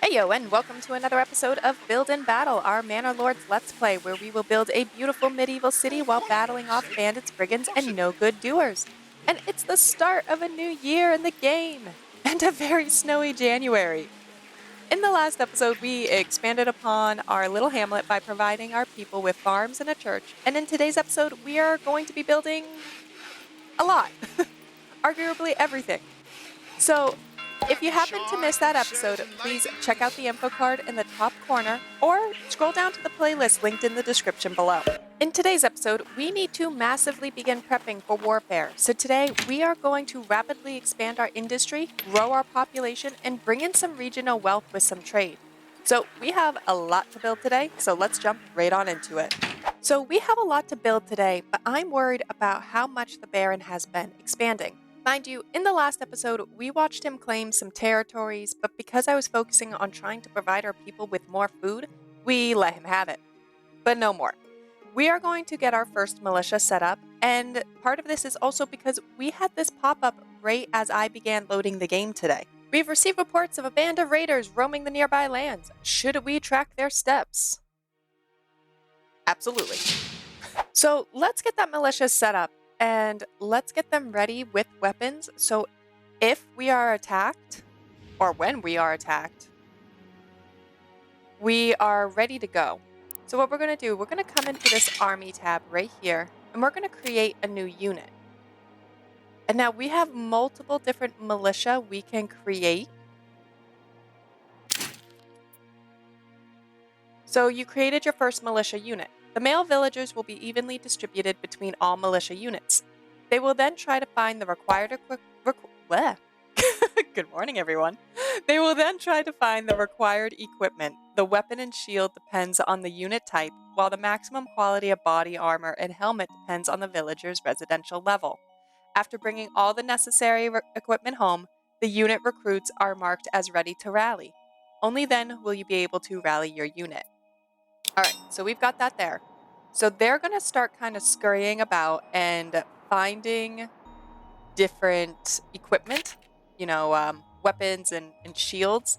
Heyo and welcome to another episode of Build&Battle, our Manor Lords Let's Play, where we will build a beautiful medieval city while battling off bandits, brigands, and no-good doers. And it's the start of a new year in the game, and a very snowy January. In the last episode, we expanded upon our little hamlet by providing our people with farms and a church, and in today's episode, we are going to be building a lot. Arguably everything. So, if you happen to miss that episode, please check out the info card in the top corner or scroll down to the playlist linked in the description below. In today's episode, we need to massively begin prepping for warfare. So today, we are going to rapidly expand our industry, grow our population, and bring in some regional wealth with some trade. So we have a lot to build today, so let's jump right on into it. So we have a lot to build today, but I'm worried about how much the Baron has been expanding. Mind you, in the last episode, we watched him claim some territories, but because I was focusing on trying to provide our people with more food, we let him have it. But no more. We are going to get our first militia set up, and part of this is also because we had this pop up right as I began loading the game today. We've received reports of a band of raiders roaming the nearby lands. Should we track their steps? Absolutely. So let's get that militia set up. And let's get them ready with weapons, so if we are attacked, or when we are attacked, we are ready to go. So what we're going to do, we're going to come into this army tab right here, and we're going to create a new unit. And now we have multiple different militia we can create. So you created your first militia unit. The male villagers will be evenly distributed between all militia units. They will then try to find the required Good morning, everyone. They will then try to find the required equipment. The weapon and shield depends on the unit type, while the maximum quality of body armor and helmet depends on the villager's residential level. After bringing all the necessary equipment home, the unit recruits are marked as ready to rally. Only then will you be able to rally your unit. All right, so we've got that there. So they're going to start kind of scurrying about and finding different equipment, weapons and shields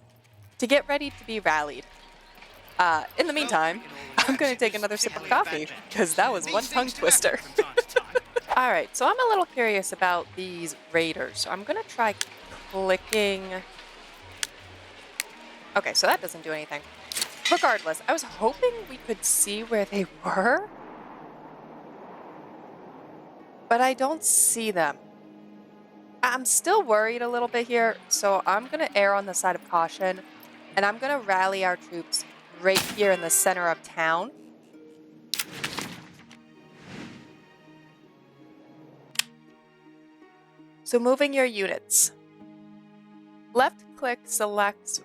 to get ready to be rallied. In the meantime, I'm going to take another sip of coffee because that was one tongue twister. All right, so I'm a little curious about these raiders. So I'm going to try clicking. Okay, so that doesn't do anything. Regardless, I was hoping we could see where they were, but I don't see them. I'm still worried a little bit here, so I'm going to err on the side of caution, and I'm going to rally our troops right here in the center of town. So moving your units. Left click selects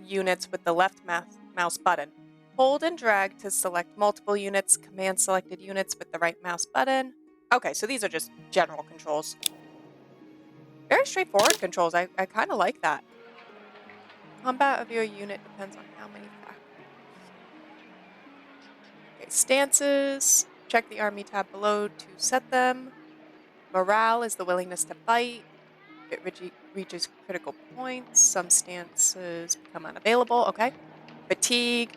units with the left mouse button. Hold and drag to select multiple units. Command selected units with the right mouse button. Okay, so these are just general controls. Very straightforward controls. I kind of like that. Combat of your unit depends on how many factors. Okay, stances. Check the army tab below to set them. Morale is the willingness to fight. It reaches critical points. Some stances become unavailable. Okay. Fatigue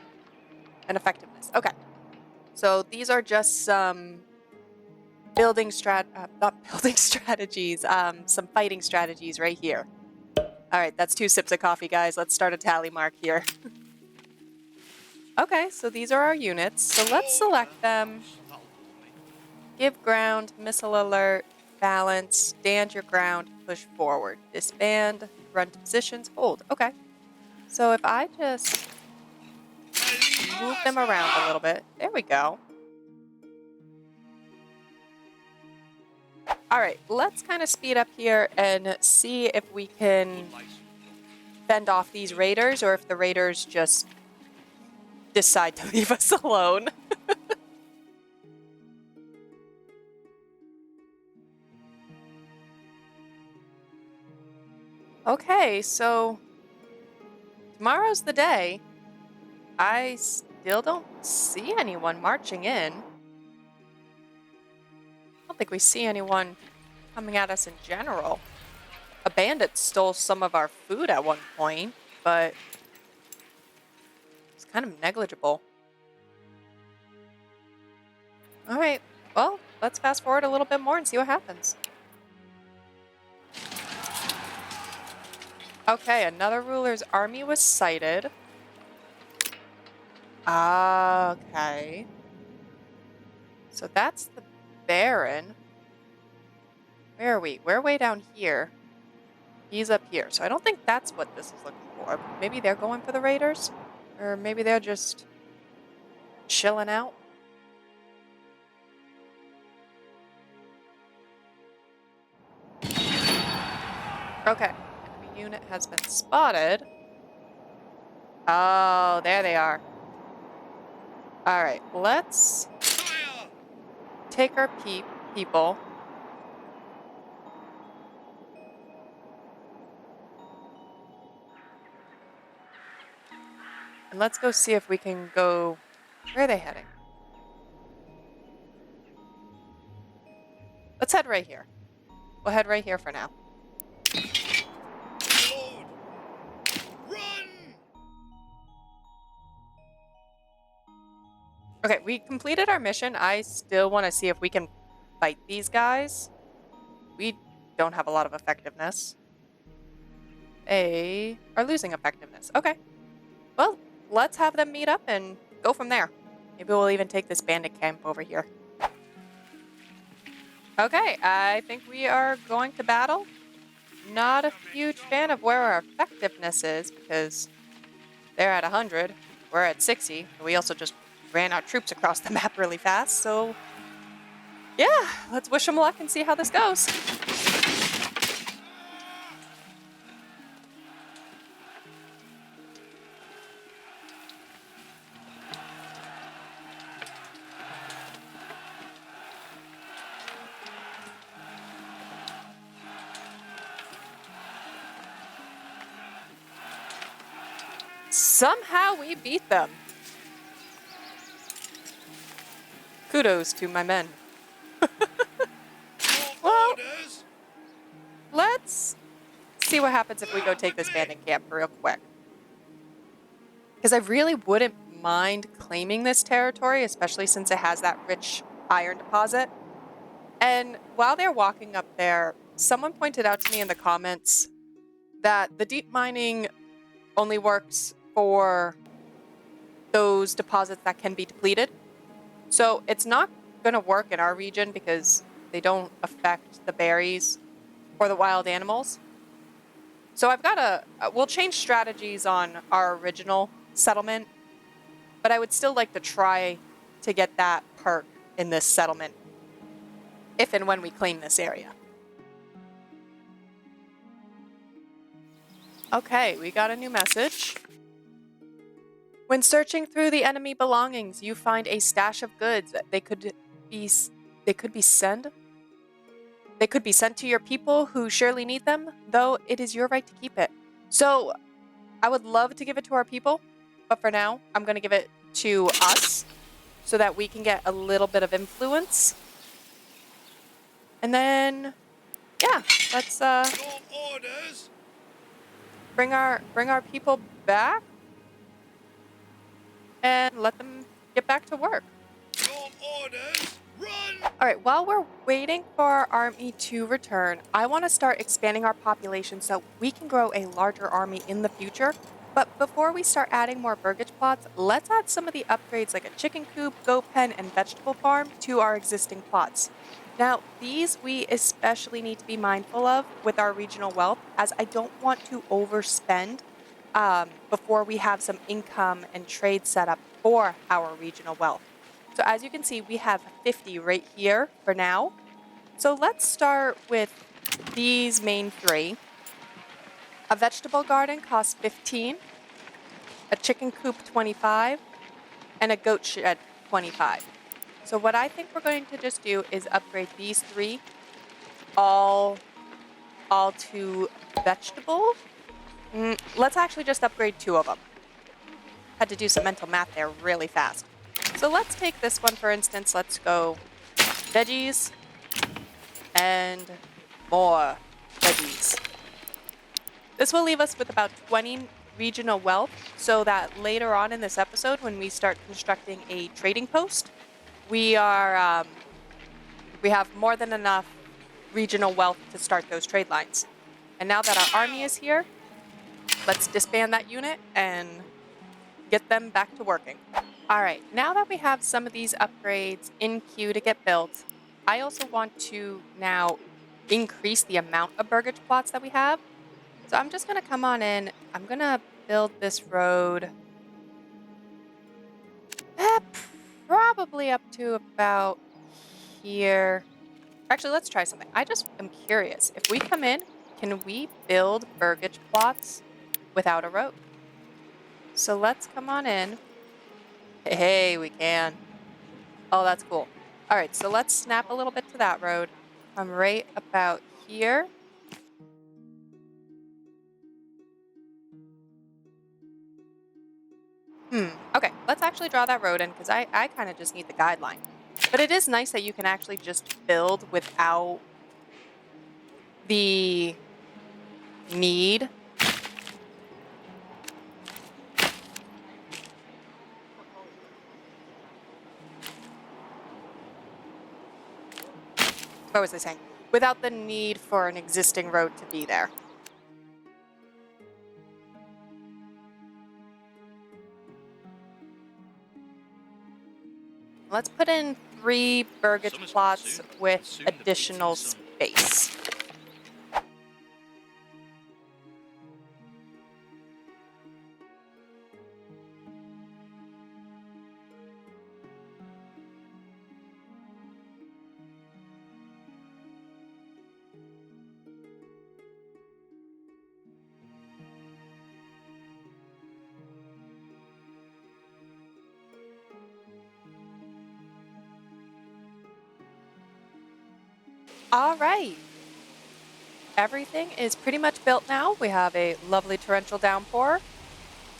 and effectiveness. Okay. So these are just some not building strategies, some fighting strategies right here. All right, that's 2 sips of coffee, guys. Let's start a tally mark here. Okay, so these are our units. So let's select them. Give ground, missile alert, balance, stand your ground, push forward. Disband, run to positions, hold. Okay. So if I just move them around a little bit. There we go. All right, let's kind of speed up here and see if we can fend off these raiders or if the raiders just decide to leave us alone. Okay, so tomorrow's the day. I still don't see anyone marching in. I don't think we see anyone coming at us in general. A bandit stole some of our food at one point, but kind of negligible. All right, well, let's fast forward a little bit more and see what happens. Okay, another ruler's army was sighted. Okay. So that's the Baron. Where are we? We're way down here. He's up here. So I don't think that's what this is looking for. Maybe they're going for the raiders? Or maybe they're just chilling out? Okay. Enemy unit has been spotted. Oh, there they are. Alright, let's take our people. And let's go see if we can go... Where are they heading? Let's head right here. We'll head right here for now. Lord, run! Okay, we completed our mission. I still want to see if we can fight these guys. We don't have a lot of effectiveness. They are losing effectiveness. Okay. Well, let's have them meet up and go from there. Maybe we'll even take this bandit camp over here. Okay, I think we are going to battle. Not a huge fan of where our effectiveness is because they're at 100. We're at 60. We also just ran our troops across the map really fast, so yeah, let's wish them luck and see how this goes. Somehow we beat them. Kudos to my men. Well, let's see what happens if we go take this bandit camp real quick. Because I really wouldn't mind claiming this territory, especially since it has that rich iron deposit. And while they're walking up there, someone pointed out to me in the comments that the deep mining only works for those deposits that can be depleted. So it's not going to work in our region because they don't affect the berries or the wild animals. So I've got we'll change strategies on our original settlement, but I would still like to try to get that perk in this settlement if and when we claim this area. Okay, we got a new message. When searching through the enemy belongings, you find a stash of goods. They could be sent to your people who surely need them, though it is your right to keep it. So, I would love to give it to our people, but for now, I'm going to give it to us so that we can get a little bit of influence. And then, yeah, let's bring our people back and let them get back to work. All right, while we're waiting for our army to return, I want to start expanding our population so we can grow a larger army in the future. But before we start adding more burgage plots, let's add some of the upgrades like a chicken coop, goat pen, and vegetable farm to our existing plots. Now, these we especially need to be mindful of with our regional wealth, as I don't want to overspend before we have some income and trade set up for our regional wealth. So as you can see, we have 50 right here for now. So let's start with these main three. A vegetable garden costs 15, a chicken coop 25, and a goat shed 25. So what I think we're going to just do is upgrade these three all to vegetable. Let's actually just upgrade 2 of them. Had to do some mental math there really fast. So let's take this one, for instance. Let's go veggies and more veggies. This will leave us with about 20 regional wealth so that later on in this episode, when we start constructing a trading post, we have more than enough regional wealth to start those trade lines. And now that our army is here, let's disband that unit and get them back to working. All right, now that we have some of these upgrades in queue to get built, I also want to now increase the amount of burgage plots that we have. So I'm just going to come on in. I'm going to build this road probably up to about here. Actually, let's try something. I just am curious. If we come in, can we build burgage plots without a road? So let's come on in. Hey, we can. Oh, that's cool. All right, so let's snap a little bit to that road. I'm right about here. Okay, let's actually draw that road in because I kind of just need the guideline. But it is nice that you can actually just build without the need. What was I saying? Without the need for an existing road to be there. Let's put in 3 burgage plots with additional space. All right. Everything is pretty much built now. We have a lovely torrential downpour.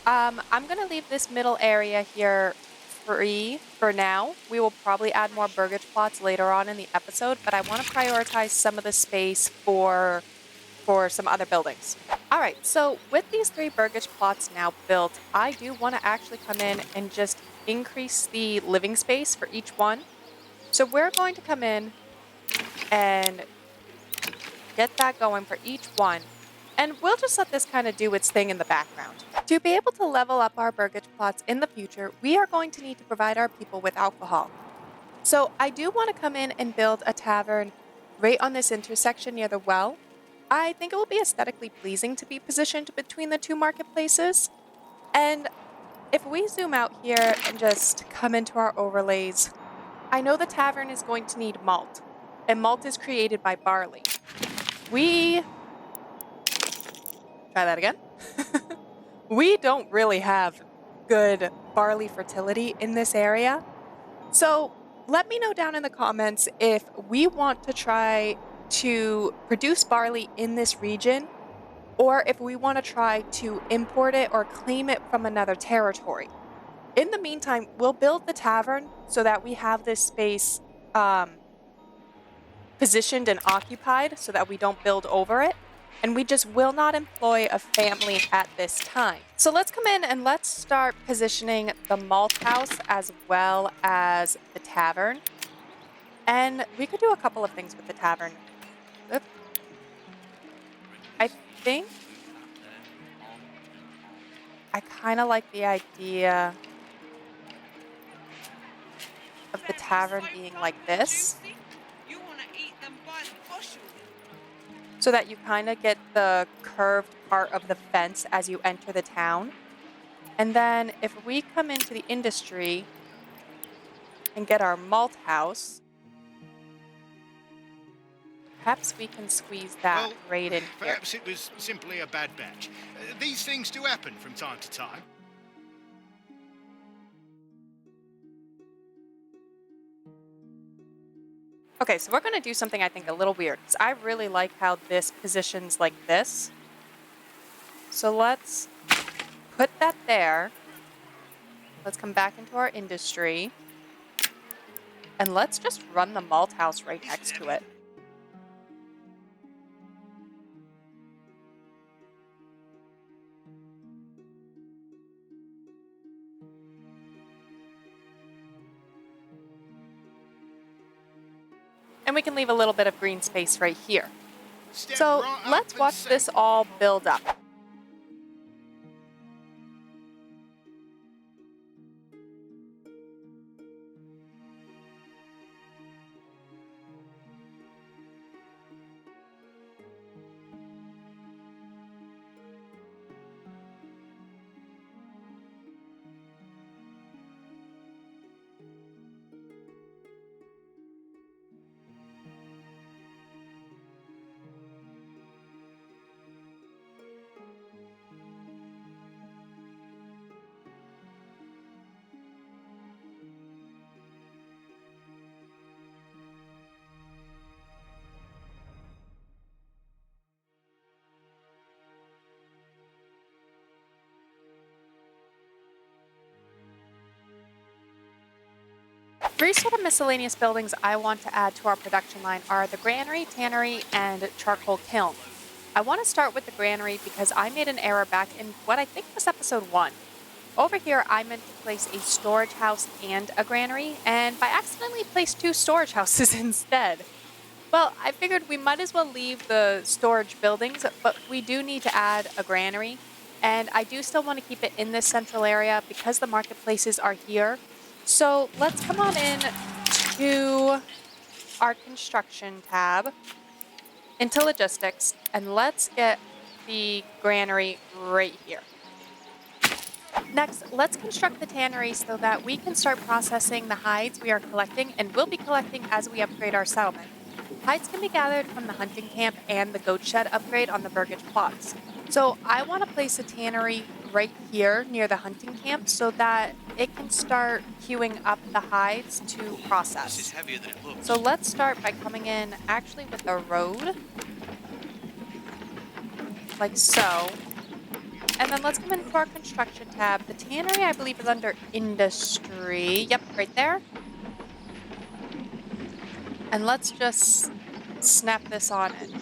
I'm going to leave this middle area here free for now. We will probably add more burgage plots later on in the episode, but I want to prioritize some of the space for some other buildings. All right, so with these 3 burgage plots now built, I do want to actually come in and just increase the living space for each one. So we're going to come in and get that going for each one. And we'll just let this kind of do its thing in the background. To be able to level up our burgage plots in the future, we are going to need to provide our people with alcohol. So I do want to come in and build a tavern right on this intersection near the well. I think it will be aesthetically pleasing to be positioned between the 2 marketplaces. And if we zoom out here and just come into our overlays, I know the tavern is going to need malt, and malt is created by barley. Try that again. We don't really have good barley fertility in this area. So let me know down in the comments if we want to try to produce barley in this region, or if we want to try to import it or claim it from another territory. In the meantime, we'll build the tavern so that we have this space positioned and occupied so that we don't build over it. And we just will not employ a family at this time. So let's come in and let's start positioning the malt house as well as the tavern. And we could do a couple of things with the tavern. Oop. I think I kind of like the idea of the tavern being like this, so that you kind of get the curved part of the fence as you enter the town. And then if we come into the industry and get our malt house, perhaps we can squeeze that right in here. Perhaps it was simply a bad batch. These things do happen from time to time. Okay, so we're going to do something I think a little weird, because I really like how this positions like this. So let's put that there. Let's come back into our industry. And let's just run the malt house right next to it. And we can leave a little bit of green space right here. Step So right up let's and watch say, this all build up. Three sort of miscellaneous buildings I want to add to our production line are the Granary, Tannery, and Charcoal Kiln. I want to start with the Granary because I made an error back in what I think was episode 1. Over here, I meant to place a storage house and a granary, and by accidentally placed 2 storage houses instead. Well, I figured we might as well leave the storage buildings, but we do need to add a granary, and I do still want to keep it in this central area because the marketplaces are here. So let's come on in to our construction tab, into logistics, and let's get the granary right here. Next, let's construct the tannery so that we can start processing the hides we are collecting and will be collecting as we upgrade our settlement. Hides can be gathered from the hunting camp and the goat shed upgrade on the Burgage plots. So I want to place a tannery right here near the hunting camp so that it can start queuing up the hides to this is process. heavier than it looks. So let's start by coming in actually with a road, like so. And then let's come into our construction tab. The tannery, I believe, is under industry. Yep, right there. And let's just snap this on in.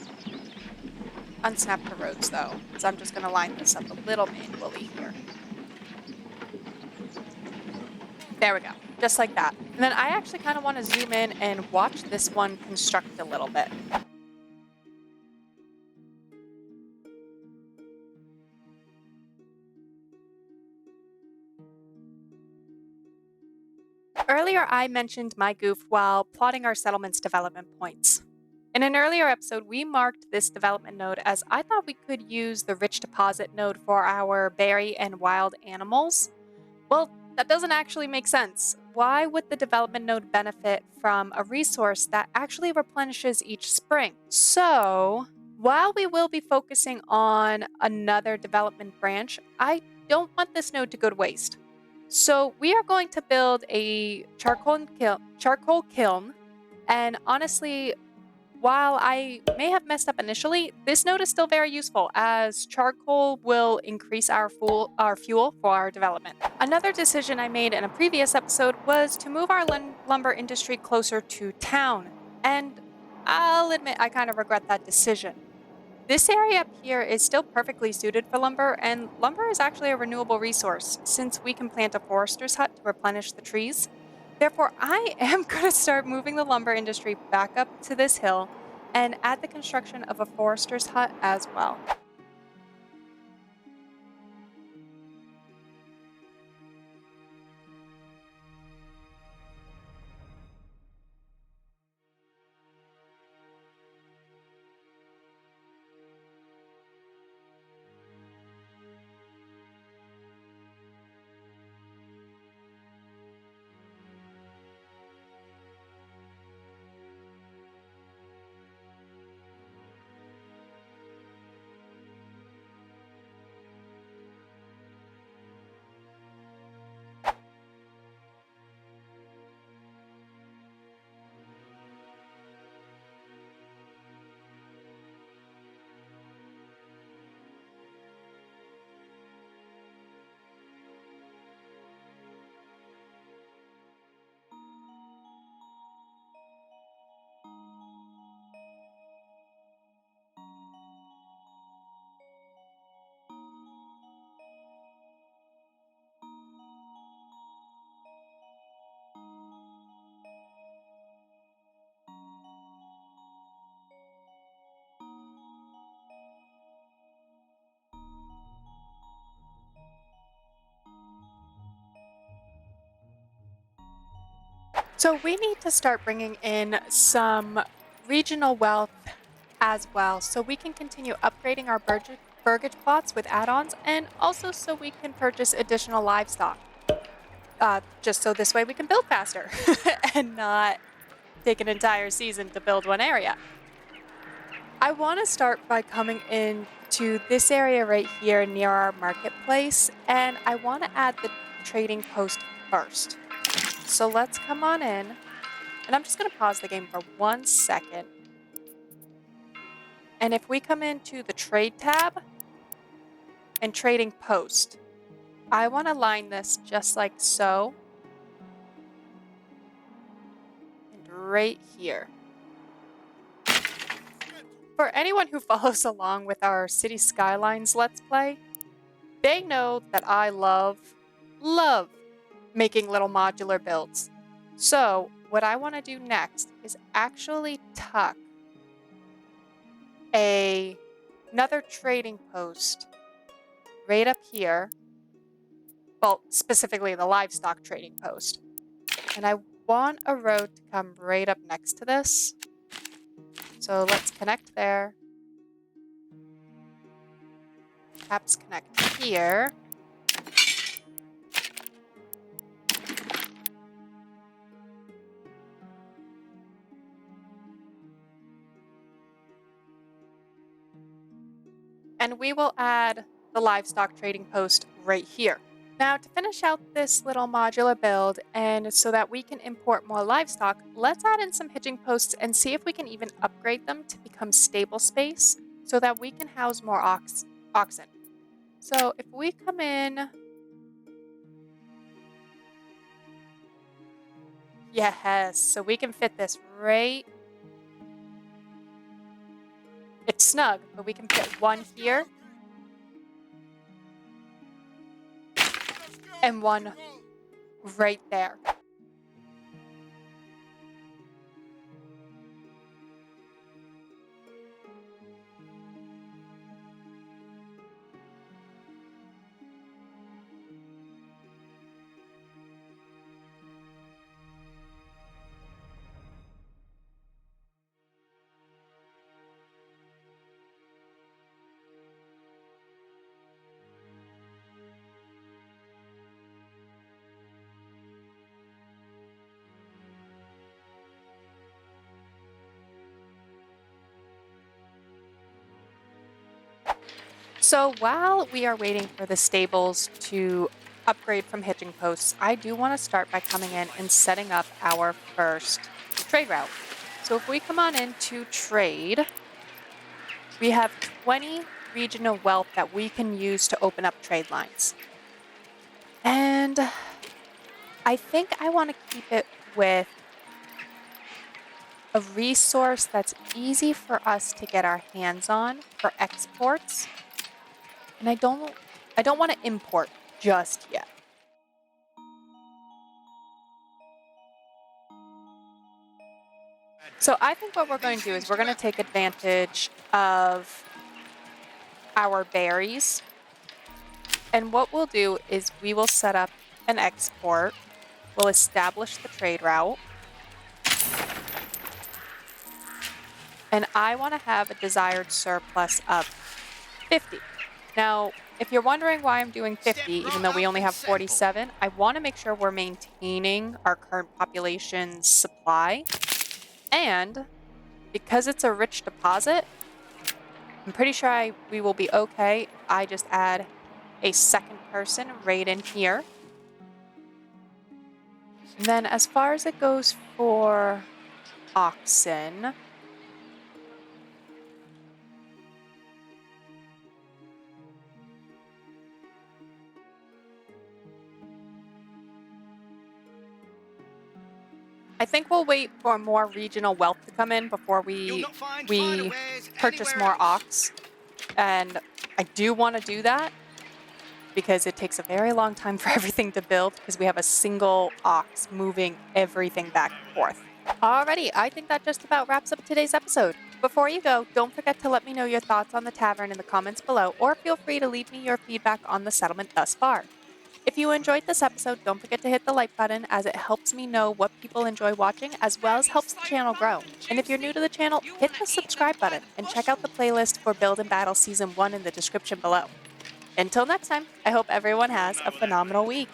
Unsnap the roads, though, because I'm just going to line this up a little manually here. There we go, just like that. And then I actually kind of want to zoom in and watch this one construct a little bit. Earlier, I mentioned my goof while plotting our settlement's development points. In an earlier episode, we marked this development node as I thought we could use the rich deposit node for our berry and wild animals. Well, that doesn't actually make sense. Why would the development node benefit from a resource that actually replenishes each spring? So, while we will be focusing on another development branch, I don't want this node to go to waste. So we are going to build a charcoal kiln, and honestly, while I may have messed up initially, this node is still very useful as charcoal will increase our fuel for our development. Another decision I made in a previous episode was to move our lumber industry closer to town, and I'll admit I kind of regret that decision. This area up here is still perfectly suited for lumber, and lumber is actually a renewable resource since we can plant a forester's hut to replenish the trees. Therefore, I am going to start moving the lumber industry back up to this hill and add the construction of a forester's hut as well. So we need to start bringing in some regional wealth as well, so we can continue upgrading our burgage plots with add-ons, and also so we can purchase additional livestock. Just so this way we can build faster and not take an entire season to build one area. I want to start by coming into this area right here near our marketplace, and I want to add the trading post first. So let's come on in, and I'm just going to pause the game for 1 second. And if we come into the trade tab and trading post, I want to line this just like so. And right here. For anyone who follows along with our City Skylines Let's Play, they know that I love making little modular builds. So what I want to do next is actually tuck another trading post right up here. Well, specifically the livestock trading post. And I want a road to come right up next to this. So let's connect there. Perhaps connect here. And we will add the livestock trading post right here. Now, to finish out this little modular build, and so that we can import more livestock, let's add in some hitching posts and see if we can even upgrade them to become stable space so that we can house more oxen. So if we come in... Yes, so we can fit this right... It's snug, but we can fit one here. And one right there. So while we are waiting for the stables to upgrade from hitching posts, I do want to start by coming in and setting up our first trade route. So if we come on into trade, we have 20 regional wealth that we can use to open up trade lines. And I think I want to keep it with a resource that's easy for us to get our hands on for exports. And I don't want to import just yet. So I think what we're going to do is we're going to take advantage of our berries. And what we'll do is we will set up an export. We'll establish the trade route. And I want to have a desired surplus of 50. Now, if you're wondering why I'm doing 50, even though we only have 47, I want to make sure we're maintaining our current population's supply. And because it's a rich deposit, I'm pretty sure we will be okay if I just add a second person right in here. And then as far as it goes for oxen... I think we'll wait for more regional wealth to come in before we purchase more ox. And I do want to do that because it takes a very long time for everything to build because we have a single ox moving everything back and forth. Alrighty, I think that just about wraps up today's episode. Before you go, don't forget to let me know your thoughts on the tavern in the comments below, or feel free to leave me your feedback on the settlement thus far. If you enjoyed this episode, don't forget to hit the like button as it helps me know what people enjoy watching as well as helps the channel grow. And if you're new to the channel, hit the subscribe button and check out the playlist for Build and Battle Season 1 in the description below. Until next time, I hope everyone has a phenomenal week.